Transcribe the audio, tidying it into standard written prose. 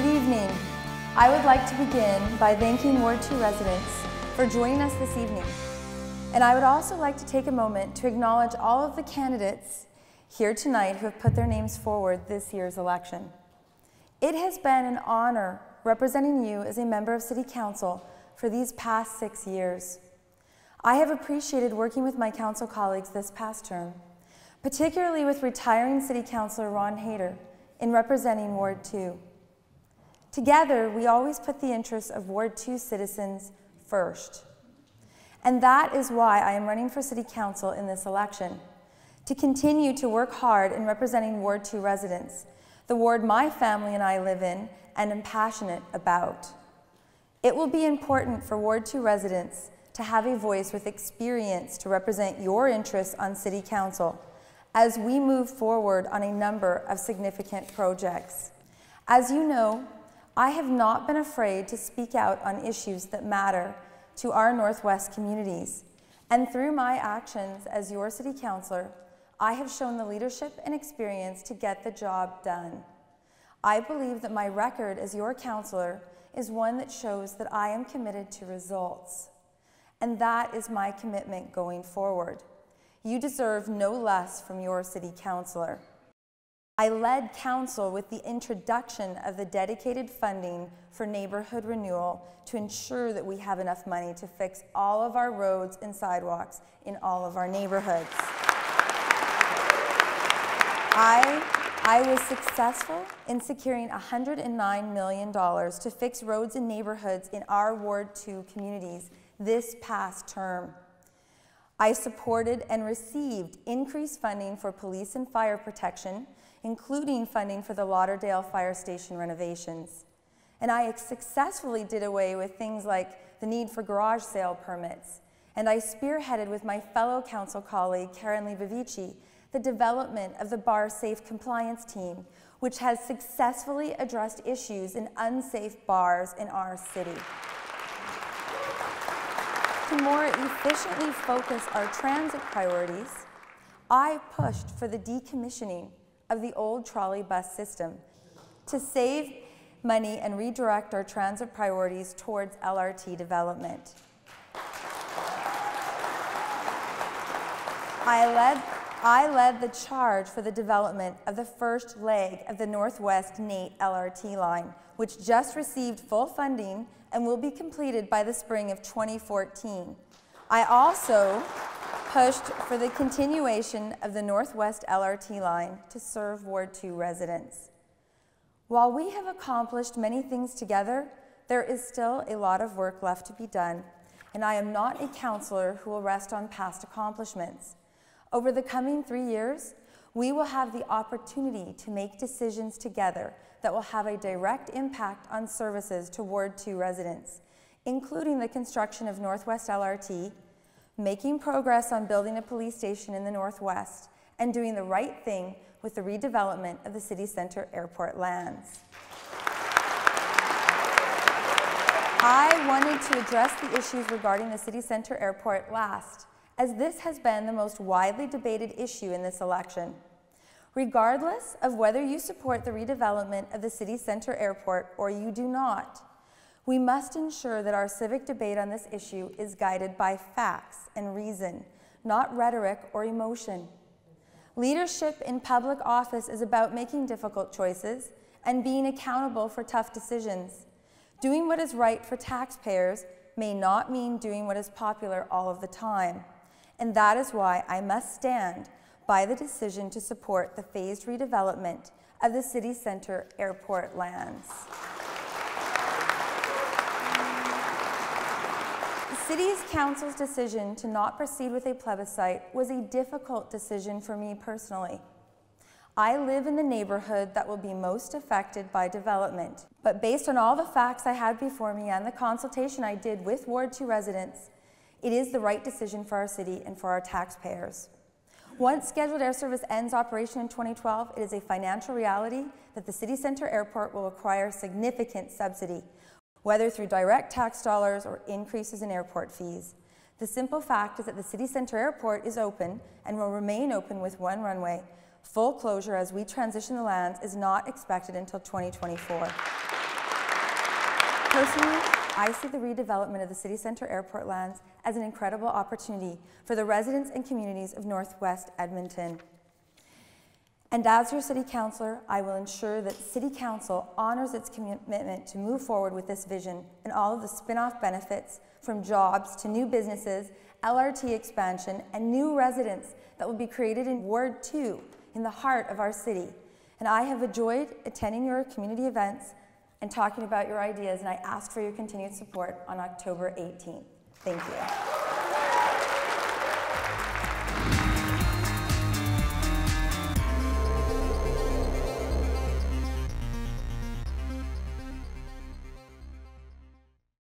evening. I would like to begin by thanking Ward 2 residents for joining us this evening. And I would also like to take a moment to acknowledge all of the candidates here tonight who have put their names forward this year's election. It has been an honor representing you as a member of City Council for these past 6 years. I have appreciated working with my council colleagues this past term, particularly with retiring City Councilor Ron Hayter in representing Ward 2. Together, we always put the interests of Ward 2 citizens first. And that is why I am running for City Council in this election, to continue to work hard in representing Ward 2 residents, the ward my family and I live in and am passionate about. It will be important for Ward 2 residents to have a voice with experience to represent your interests on City Council as we move forward on a number of significant projects. As you know, I have not been afraid to speak out on issues that matter to our Northwest communities. And through my actions as your City Councilor, I have shown the leadership and experience to get the job done. I believe that my record as your councillor is one that shows that I am committed to results. And that is my commitment going forward. You deserve no less from your City Councilor. I led council with the introduction of the dedicated funding for neighborhood renewal to ensure that we have enough money to fix all of our roads and sidewalks in all of our neighborhoods. I was successful in securing $109 million to fix roads and neighborhoods in our Ward 2 communities this past term. I supported and received increased funding for police and fire protection, including funding for the Lauderdale Fire Station renovations. And I successfully did away with things like the need for garage sale permits. And I spearheaded with my fellow council colleague, Karen Leibovicci, the development of the Bar Safe Compliance Team, which has successfully addressed issues in unsafe bars in our city. To more efficiently focus our transit priorities, I pushed for the decommissioning of the old trolley bus system to save money and redirect our transit priorities towards LRT development. I led the charge for the development of the first leg of the Northwest NATE LRT line, which just received full funding and will be completed by the spring of 2014. I also pushed for the continuation of the Northwest LRT line to serve Ward 2 residents. While we have accomplished many things together, there is still a lot of work left to be done, and I am not a councillor who will rest on past accomplishments. Over the coming 3 years, we will have the opportunity to make decisions together that will have a direct impact on services to Ward 2 residents, including the construction of Northwest LRT, making progress on building a police station in the Northwest, and doing the right thing with the redevelopment of the city center airport lands. I wanted to address the issues regarding the city center airport last, as this has been the most widely debated issue in this election. Regardless of whether you support the redevelopment of the city center airport or you do not, we must ensure that our civic debate on this issue is guided by facts and reason, not rhetoric or emotion. Leadership in public office is about making difficult choices and being accountable for tough decisions. Doing what is right for taxpayers may not mean doing what is popular all of the time. And that is why I must stand by the decision to support the phased redevelopment of the city center airport lands. The City Council's decision to not proceed with a plebiscite was a difficult decision for me personally. I live in the neighborhood that will be most affected by development, but based on all the facts I had before me and the consultation I did with Ward 2 residents, it is the right decision for our city and for our taxpayers. Once scheduled air service ends operation in 2012, it is a financial reality that the city center airport will require significant subsidy, whether through direct tax dollars or increases in airport fees. The simple fact is that the city center airport is open and will remain open with one runway. Full closure as we transition the lands is not expected until 2024. Personally, I see the redevelopment of the City Centre Airport lands as an incredible opportunity for the residents and communities of Northwest Edmonton. And as your City Councillor, I will ensure that City Council honors its commitment to move forward with this vision and all of the spin-off benefits, from jobs to new businesses, LRT expansion, and new residents that will be created in Ward 2, in the heart of our city. And I have enjoyed attending your community events and talking about your ideas, and I ask for your continued support on October 18th. Thank you.